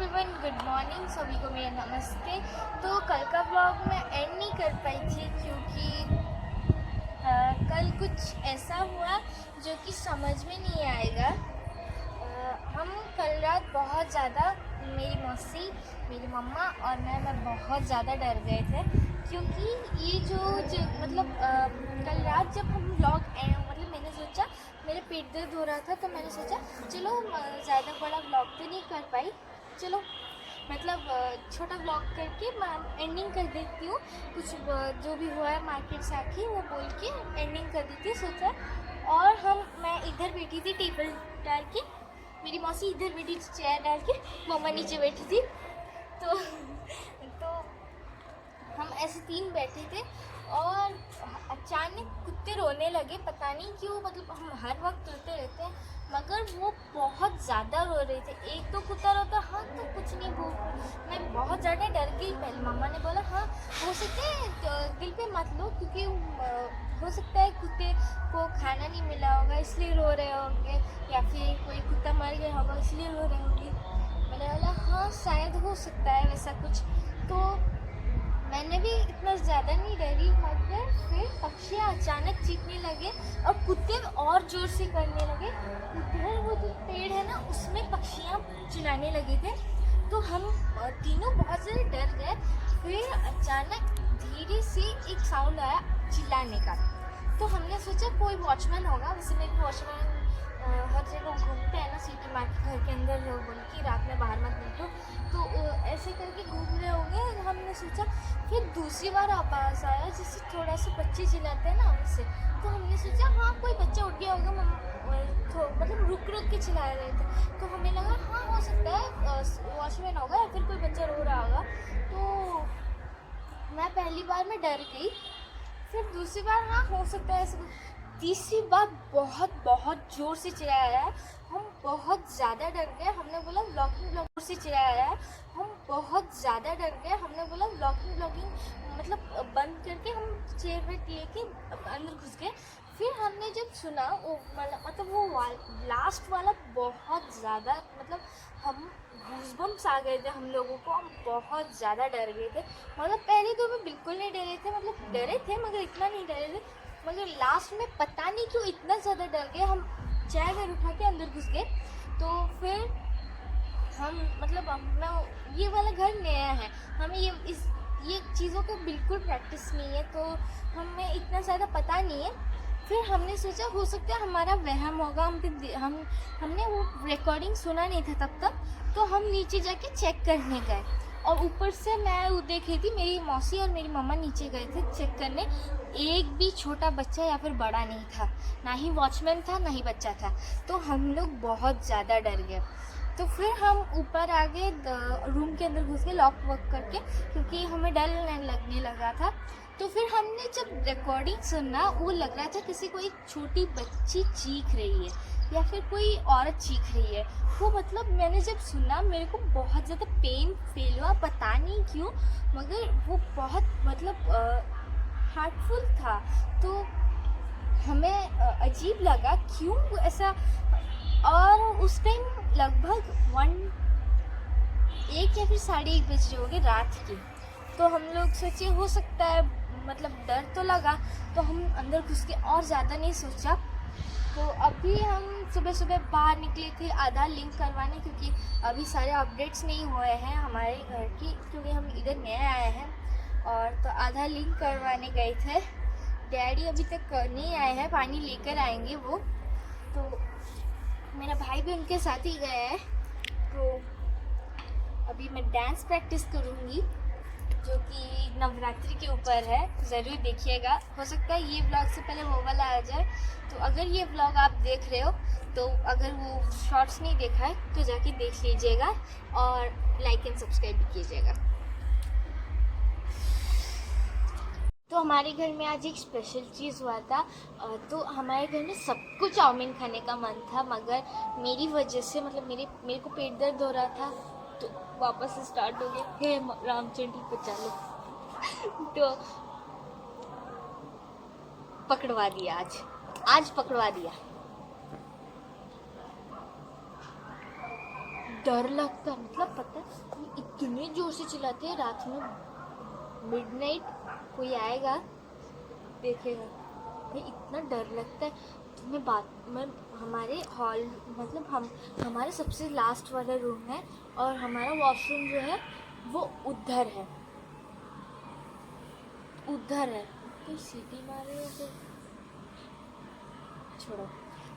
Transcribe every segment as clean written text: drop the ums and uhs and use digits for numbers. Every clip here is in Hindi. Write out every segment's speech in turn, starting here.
Everyone, good morning. सभी को मेरा नमस्ते। तो कल का व्लॉग मैं एंड नहीं कर पाई थी क्योंकि कल कुछ ऐसा हुआ जो कि समझ में नहीं आएगा। हम कल रात बहुत ज़्यादा, मेरी मौसी, मेरी मम्मा और मैं बहुत ज़्यादा डर गए थे क्योंकि ये जो मतलब कल रात जब हम व्लॉग मतलब मैंने सोचा, मेरे पेट दर्द हो रहा था तो मैंने सोचा चलो ज़्यादा बड़ा व्लॉग तो नहीं कर पाई, चलो मतलब छोटा व्लॉग करके मैं एंडिंग कर देती हूँ। कुछ जो भी हुआ है मार्केट से आके वो बोल के एंडिंग कर देती हूँ सोचा। और मैं इधर बैठी थी टेबल डाल के, मेरी मौसी इधर बैठी थी चेयर डाल के, मम्मा नीचे बैठी थी। तो हम ऐसे तीन बैठे थे और अचानक कुत्ते रोने लगे। पता नहीं क्यों, मतलब हम हर वक्त रोते रहते हैं मगर वो बहुत ज़्यादा रो रहे थे। एक तो कुत्ता रोता, हाँ तो कुछ नहीं, वो मैं बहुत ज़्यादा डर गई। पहले मम्मा ने बोला हाँ हो सकता है दिल पे मत लो क्योंकि हो सकता है कुत्ते को खाना नहीं मिला होगा इसलिए रो रहे होंगे, या फिर कोई कुत्ता मर गया होगा इसलिए रो रहे होंगे। मैंने बोला हाँ शायद हो सकता है वैसा कुछ। तो मैंने भी इतना ज़्यादा नहीं डरी मगर फिर पक्षियाँ अचानक चीखने लगे और कुत्ते और ज़ोर से करने लगे। उधर वो जो पेड़ है ना उसमें पक्षियाँ चिल्लाने लगे थे। तो हम तीनों बहुत ज़्यादा डर गए। फिर अचानक धीरे से एक साउंड आया चिल्लाने का। तो हमने सोचा कोई वॉचमैन होगा, वैसे मेरे वॉचमैन हर जगह घूमते हैं ना सिटी मार्केट, घर के अंदर हो बोल कि रात में बाहर मत निकलो, तो ऐसे करके घूम रहे होंगे हमने सोचा। फिर दूसरी बार आवाज़ आया जैसे थोड़ा सा बच्चे चिल्लाते हैं ना वैसे। तो हमने सोचा हाँ कोई बच्चा उठ गया होगा, मतलब रुक रुक के चिल्ला रहे थे। तो हमें लगा हाँ हो सकता है वॉचमैन होगा या फिर कोई बच्चा रो रहा होगा। तो मैं पहली बार में डर गई, फिर दूसरी बार हाँ हो सकता है ऐसा, तीसरी बार बहुत बहुत ज़ोर से चिल्लाया है। हम बहुत ज़्यादा डर गए। हमने बोला व्लॉगिंग से चिल्लाया है। हम बहुत ज़्यादा डर गए। हमने बोला व्लॉगिंग मतलब बंद करके हम चेयर वेट लेके अंदर घुस गए। फिर हमने जब सुना वो मतलब वो लास्ट वाला बहुत ज़्यादा, मतलब हम गूज़बम्प्स आ गए थे हम लोगों को। हम बहुत ज़्यादा डर गए थे। मतलब पहले तो मैं बिल्कुल नहीं डरे थे, मतलब डरे थे मगर इतना नहीं डरे थे। मगर लास्ट में पता नहीं क्यों इतना ज़्यादा डर गए, हम चेयर वेयर उठा के अंदर घुस गए। तो फिर हम मतलब मैं ये वाला घर नया है, हमें ये चीज़ों को बिल्कुल प्रैक्टिस नहीं है तो हमें इतना ज़्यादा पता नहीं है। फिर हमने सोचा हो सकता है हमारा वहम होगा, हमने वो रिकॉर्डिंग सुना नहीं था तब तक। तो हम नीचे जाके चेक करने गए और ऊपर से मैं देख रही थी, मेरी मौसी और मेरी मम्मा नीचे गए थे चेक करने। एक भी छोटा बच्चा या फिर बड़ा नहीं था, ना ही वॉचमैन था ना ही बच्चा था। तो हम लोग बहुत ज़्यादा डर गए। तो फिर हम ऊपर आ गए, रूम के अंदर घुस गए लॉक वॉक करके क्योंकि हमें डर लगने लगा था। तो फिर हमने जब रिकॉर्डिंग सुना वो लग रहा था किसी को एक छोटी बच्ची चीख रही है या फिर कोई औरत चीख रही है। वो मतलब मैंने जब सुना मेरे को बहुत ज़्यादा पेन फील हुआ, पता नहीं क्यों मगर वो बहुत मतलब हार्टफुल था। तो हमें अजीब लगा क्यों ऐसा। और उस टाइम लगभग 1 या फिर 1:30 बज रहे होंगे रात की। तो हम लोग सोचे हो सकता है, मतलब डर तो लगा तो हम अंदर घुस के और ज़्यादा नहीं सोचा। तो अभी हम सुबह सुबह बाहर निकले थे आधार लिंक करवाने क्योंकि अभी सारे अपडेट्स नहीं हुए हैं हमारे घर की, क्योंकि हम इधर नए आए हैं। और तो आधार लिंक करवाने गए थे। डैडी अभी तक नहीं आए हैं, पानी लेकर आएंगे वो। तो मेरा भाई भी उनके साथ ही गया है। तो अभी मैं डांस प्रैक्टिस करूँगी जो कि नवरात्रि के ऊपर है, ज़रूर देखिएगा। हो सकता है ये व्लॉग से पहले वो वाला आ जाए। तो अगर ये व्लॉग आप देख रहे हो तो अगर वो शॉर्ट्स नहीं देखा है तो जाके देख लीजिएगा और लाइक एंड सब्सक्राइब भी कीजिएगा। तो हमारे घर में आज एक स्पेशल चीज़ हुआ था। तो हमारे घर में सबको चाउमीन खाने का मन था मगर मेरी वजह से, मतलब मेरे को पेट दर्द हो रहा था तो वापस से स्टार्ट हो गया, हे रामचंद्र बचा लो। तो पकड़वा दिया, आज पकड़वा दिया। डर लगता, मतलब पता जोर से चिल्लाते हैं रात में, मिडनाइट कोई आएगा देखेगा। भाई इतना डर लगता है। तो मैं हमारे हॉल मतलब हमारे सबसे लास्ट वाला रूम है और हमारा वॉशरूम जो है वो उधर है। तो सीटी मारे हो छोड़ो।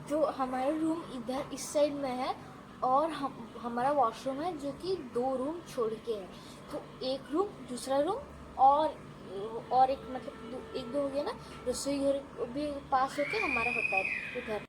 तो हमारा रूम इधर इस साइड में है और हमारा वॉशरूम है जो कि 2 रूम छोड़ के है। तो एक रूम, दूसरा रूम और एक मतलब एक दो हो गया ना, रसोई घर भी पास होके हमारा होता है उधर।